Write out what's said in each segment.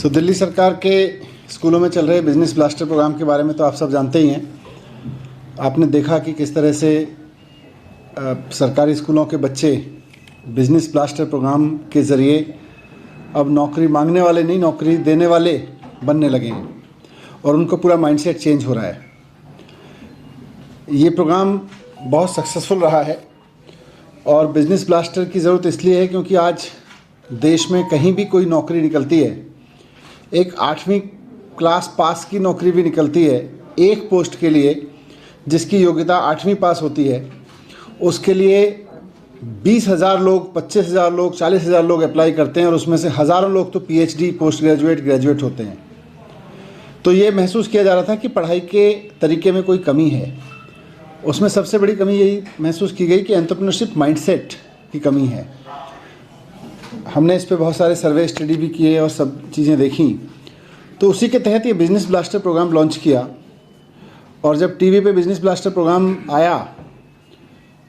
दिल्ली सरकार के स्कूलों में चल रहे बिजनेस ब्लास्टर प्रोग्राम के बारे में तो आप सब जानते ही हैं। आपने देखा कि किस तरह से सरकारी स्कूलों के बच्चे बिजनेस ब्लास्टर प्रोग्राम के ज़रिए अब नौकरी मांगने वाले नहीं, नौकरी देने वाले बनने लगे हैं और उनको पूरा माइंडसेट चेंज हो रहा है। ये प्रोग्राम बहुत सक्सेसफुल रहा है और बिजनेस ब्लास्टर की ज़रूरत इसलिए है क्योंकि आज देश में कहीं भी कोई नौकरी निकलती है, एक 8वीं क्लास पास की नौकरी भी निकलती है एक पोस्ट के लिए जिसकी योग्यता 8वीं पास होती है, उसके लिए 20,000 लोग, 25,000 लोग, 40,000 लोग अप्लाई करते हैं और उसमें से हज़ारों लोग तो पीएचडी, पोस्ट ग्रेजुएट, ग्रेजुएट होते हैं। तो ये महसूस किया जा रहा था कि पढ़ाई के तरीके में कोई कमी है। उसमें सबसे बड़ी कमी यही महसूस की गई कि एंटरप्रेन्योरशिप माइंडसेट की कमी है। हमने इस पे बहुत सारे सर्वे स्टडी भी किए और सब चीज़ें देखी, तो उसी के तहत ये बिजनेस ब्लास्टर प्रोग्राम लॉन्च किया। और जब टीवी पे बिजनेस ब्लास्टर प्रोग्राम आया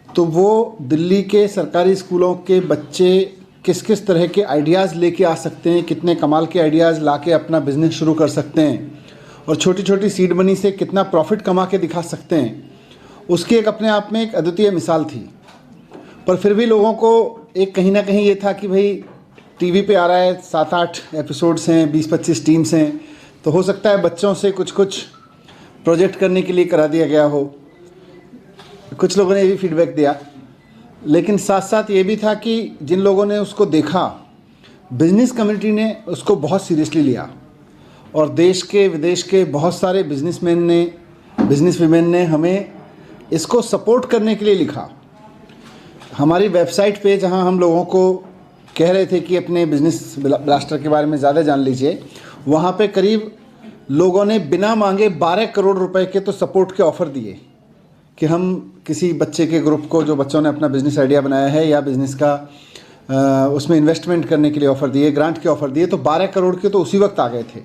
तो वो दिल्ली के सरकारी स्कूलों के बच्चे किस किस तरह के आइडियाज़ लेके आ सकते हैं, कितने कमाल के आइडियाज़ लाके अपना बिजनेस शुरू कर सकते हैं और छोटी छोटी सीड मनी से कितना प्रॉफिट कमा के दिखा सकते हैं, उसकी एक अपने आप में एक अद्वितीय मिसाल थी। पर फिर भी लोगों को एक कहीं ना कहीं ये था कि भाई टीवी पे आ रहा है, 7-8 एपिसोड्स हैं, 20-25 टीम्स हैं, तो हो सकता है बच्चों से कुछ प्रोजेक्ट करने के लिए करा दिया गया हो। कुछ लोगों ने ये भी फीडबैक दिया, लेकिन साथ साथ ये भी था कि जिन लोगों ने उसको देखा, बिजनेस कम्युनिटी ने उसको बहुत सीरियसली लिया और देश के विदेश के बहुत सारे बिजनेसमैन ने, बिजनेस वीमेन ने हमें इसको सपोर्ट करने के लिए लिखा। हमारी वेबसाइट पे जहां हम लोगों को कह रहे थे कि अपने बिजनेस ब्लास्टर के बारे में ज़्यादा जान लीजिए, वहाँ पे करीब लोगों ने बिना मांगे 12 करोड़ रुपए के तो सपोर्ट के ऑफ़र दिए कि हम किसी बच्चे के ग्रुप को, जो बच्चों ने अपना बिज़नेस आइडिया बनाया है या बिज़नेस का उसमें इन्वेस्टमेंट करने के लिए ऑफ़र दिए, ग्रांट के ऑफ़र दिए, तो 12 करोड़ के तो उसी वक्त आ गए थे।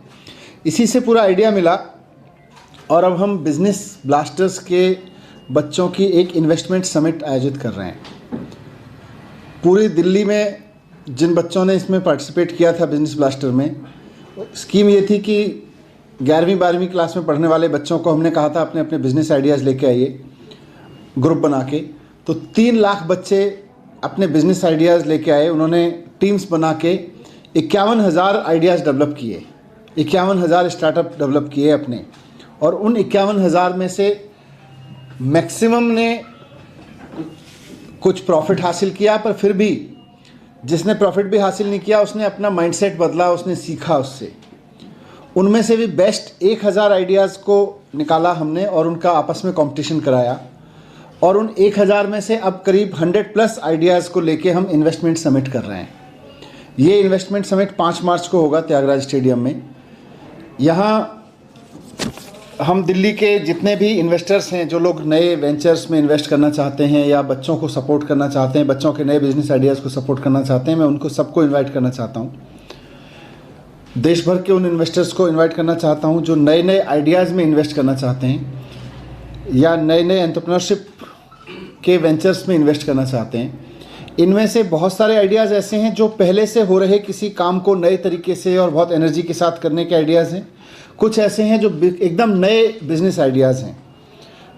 इसी से पूरा आइडिया मिला और अब हम बिज़नेस ब्लास्टर्स के बच्चों की एक इन्वेस्टमेंट समिट आयोजित कर रहे हैं। पूरी दिल्ली में जिन बच्चों ने इसमें पार्टिसिपेट किया था बिजनेस ब्लास्टर में, स्कीम ये थी कि 11वीं-12वीं क्लास में पढ़ने वाले बच्चों को हमने कहा था अपने अपने बिजनेस आइडियाज़ लेके आइए ग्रुप बना के। तो 3 लाख बच्चे अपने बिजनेस आइडियाज़ लेके आए। उन्होंने टीम्स बना के 51,000 आइडियाज़ डेवलप किए, 51,000 स्टार्टअप डेवलप किए अपने, और उन 51,000 में से मैक्सिमम ने कुछ प्रॉफिट हासिल किया, पर फिर भी जिसने प्रॉफिट भी हासिल नहीं किया उसने अपना माइंडसेट बदला, उसने सीखा उससे। उनमें से भी बेस्ट 1,000 आइडियाज़ को निकाला हमने और उनका आपस में कंपटीशन कराया और उन 1,000 में से अब करीब 100+ आइडियाज़ को लेके हम इन्वेस्टमेंट समिट कर रहे हैं। ये इन्वेस्टमेंट समिट 5 मार्च को होगा त्यागराज स्टेडियम में। यहाँ हम दिल्ली के जितने भी इन्वेस्टर्स हैं, जो लोग नए वेंचर्स में इन्वेस्ट करना चाहते हैं या बच्चों को सपोर्ट करना चाहते हैं, बच्चों के नए बिजनेस आइडियाज़ को सपोर्ट करना चाहते हैं, मैं उनको सबको इनवाइट करना चाहता हूँ। देश भर के उन इन्वेस्टर्स को इनवाइट करना चाहता हूँ जो नए नए आइडियाज़ में इन्वेस्ट करना चाहते हैं या नए नए एंटरप्रेन्योरशिप के वेंचर्स में इन्वेस्ट करना चाहते हैं। इनमें से बहुत सारे आइडियाज़ ऐसे हैं जो पहले से हो रहे किसी काम को नए तरीके से और बहुत एनर्जी के साथ करने के आइडियाज़ हैं। कुछ ऐसे हैं जो एकदम नए बिजनेस आइडियाज़ हैं।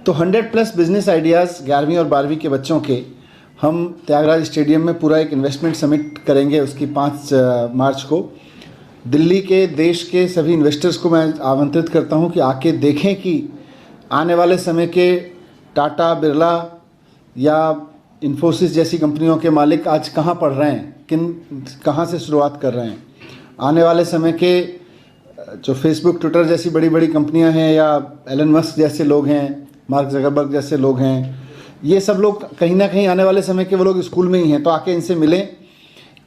तो 100+ बिजनेस आइडियाज़ 11वीं और 12वीं के बच्चों के हम त्यागराज स्टेडियम में पूरा एक इन्वेस्टमेंट समिट करेंगे। उसकी 5 मार्च को दिल्ली के, देश के सभी इन्वेस्टर्स को मैं आमंत्रित करता हूं कि आके देखें कि आने वाले समय के टाटा, बिरला या इन्फोसिस जैसी कंपनियों के मालिक आज कहाँ पढ़ रहे हैं, कहाँ से शुरुआत कर रहे हैं। आने वाले समय के जो फेसबुक, ट्विटर जैसी बड़ी बड़ी कंपनियां हैं या एलन मस्क जैसे लोग हैं, मार्क ज़करबर्ग जैसे लोग हैं, ये सब लोग कहीं ना कहीं आने वाले समय के वो लोग स्कूल में ही हैं। तो आके इनसे मिलें,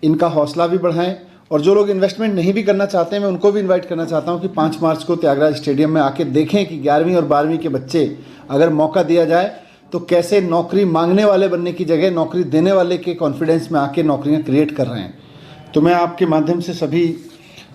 इनका हौसला भी बढ़ाएं। और जो लोग इन्वेस्टमेंट नहीं भी करना चाहते हैं, मैं उनको भी इनवाइट करना चाहता हूं कि 5 मार्च को त्यागराज स्टेडियम में आके देखें कि 11वीं और 12वीं के बच्चे अगर मौका दिया जाए तो कैसे नौकरी मांगने वाले बनने की जगह नौकरी देने वाले के कॉन्फिडेंस में आके नौकरियाँ क्रिएट कर रहे हैं। तो मैं आपके माध्यम से सभी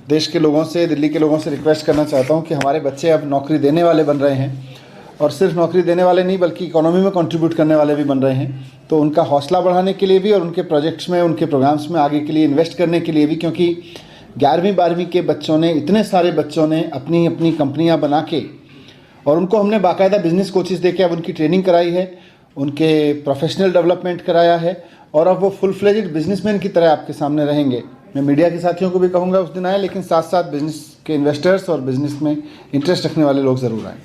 देश के लोगों से, दिल्ली के लोगों से रिक्वेस्ट करना चाहता हूं कि हमारे बच्चे अब नौकरी देने वाले बन रहे हैं और सिर्फ नौकरी देने वाले नहीं बल्कि इकोनॉमी में कंट्रीब्यूट करने वाले भी बन रहे हैं। तो उनका हौसला बढ़ाने के लिए भी और उनके प्रोजेक्ट्स में, उनके प्रोग्राम्स में आगे के लिए इन्वेस्ट करने के लिए भी, क्योंकि 11वीं 12वीं के बच्चों ने, इतने सारे बच्चों ने अपनी अपनी कंपनियां बना के, और उनको हमने बाकायदा बिजनेस कोचिज़ दे के अब उनकी ट्रेनिंग कराई है, उनके प्रोफेशनल डेवलपमेंट कराया है, और अब वो फुल फ्लेज्ड बिजनेसमैन की तरह आपके सामने रहेंगे। मैं मीडिया के साथियों को भी कहूँगा उस दिन आए, लेकिन साथ साथ बिजनेस के इन्वेस्टर्स और बिजनेस में इंटरेस्ट रखने वाले लोग ज़रूर आएँ।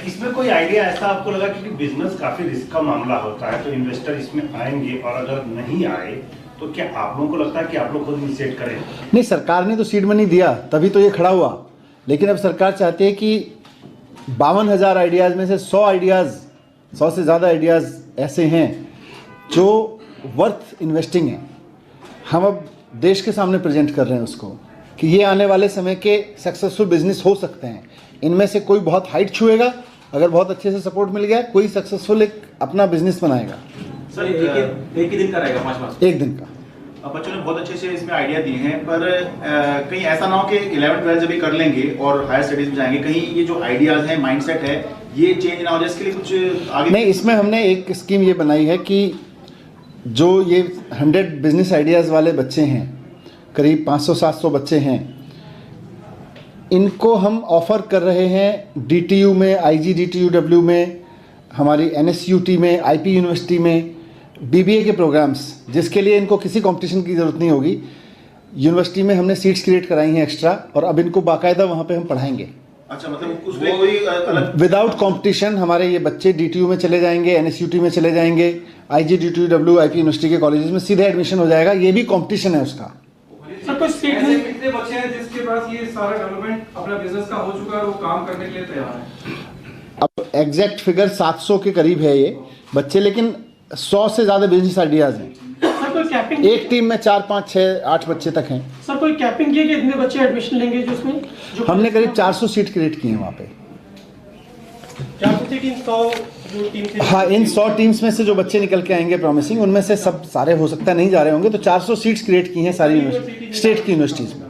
इसमें कोई आइडिया ऐसा आपको लगा कि बिजनेस काफी रिस्क का मामला होता है, तो इन्वेस्टर इसमें आएंगे, और अगर नहीं आए तो क्या आप लोगों को लगता है कि आप लोग खुद इनिशिएट करें? नहीं, सरकार ने तो सीड मनी दिया तभी तो ये खड़ा हुआ, लेकिन अब सरकार चाहती है कि 52,000 आइडियाज़ में से 100 आइडियाज़, 100 से ज़्यादा आइडियाज़ ऐसे हैं जो वर्थ इन्वेस्टिंग हैं। हम अब देश के सामने प्रेजेंट कर रहे हैं उसको कि ये आने वाले समय के सक्सेसफुल बिजनेस हो सकते हैं। इनमें से कोई बहुत हाइट छुएगा, अगर बहुत अच्छे से सपोर्ट मिल गया, कोई सक्सेसफुल एक अपना बिजनेस बनाएगा। सर एक ही दिन का रहेगा 5 मार्च? एक दिन का। अब बच्चों ने बहुत अच्छे से इसमें आइडिया दिए हैं, पर कहीं ऐसा ना हो कि 11th-12th जब भी कर लेंगे और हायर स्टडीज में जाएंगे, कहीं ये जो आइडियाज हैं, माइंडसेट है, ये चेंज ना हो जाए, इसके लिए कुछ आगे? नहीं, इसमें हमने एक स्कीम ये बनाई है कि जो ये 100 बिजनेस आइडियाज़ वाले बच्चे हैं, करीब 500-700 बच्चे हैं, इनको हम ऑफ़र कर रहे हैं DTU में, IGDTUW में, हमारी NSUT में, IP यूनिवर्सिटी में BBA के प्रोग्राम्स, जिसके लिए इनको किसी कंपटीशन की ज़रूरत नहीं होगी। यूनिवर्सिटी में हमने सीट्स क्रिएट कराई हैं एक्स्ट्रा, और अब इनको बाकायदा वहाँ पे हम पढ़ाएंगे। अच्छा, मतलब उसमें कोई अलग विदाउट कंपटीशन हमारे ये बच्चे DTU में चले जाएंगे, NSUT में चले जाएंगे, IGDTUW, IP यूनिवर्सिटी के कॉलेजेस में सीधे एडमिशन हो जाएगा। ये भी कंपटीशन है उसका। सर, कुछ ऐसे कितने बच्चे हैं जिसके पास ये सारा डेवलपमेंट अपना बिजनेस का हो चुका है, वो काम करने के लिए तैयार है? अब एग्जैक्ट फिगर 700 के करीब है ये बच्चे, लेकिन 100 से ज़्यादा बिजनेस आइडियाज़ हैं। सर, कोई कैपिंग? एक टीम में 4, 5, 6, 8 बच्चे तक हैं। सर, कोई कैपिंग की है कि इतने बच्चे एडमिशन लेंगे जो उसमें? हमने करीब 400 सीट क्रिएट की हैं वहाँ पे। 400 से 100 जो टीम से? हाँ, इन 100 टीम्स में से जो बच्चे निकल के आएंगे प्रॉमिसिंग, उनमें से सब सारे हो सकता है नहीं जा रहे होंगे, तो 400 सीट्स क्रिएट की हैं सारी स्टेट की यूनिवर्सिटीज़ में।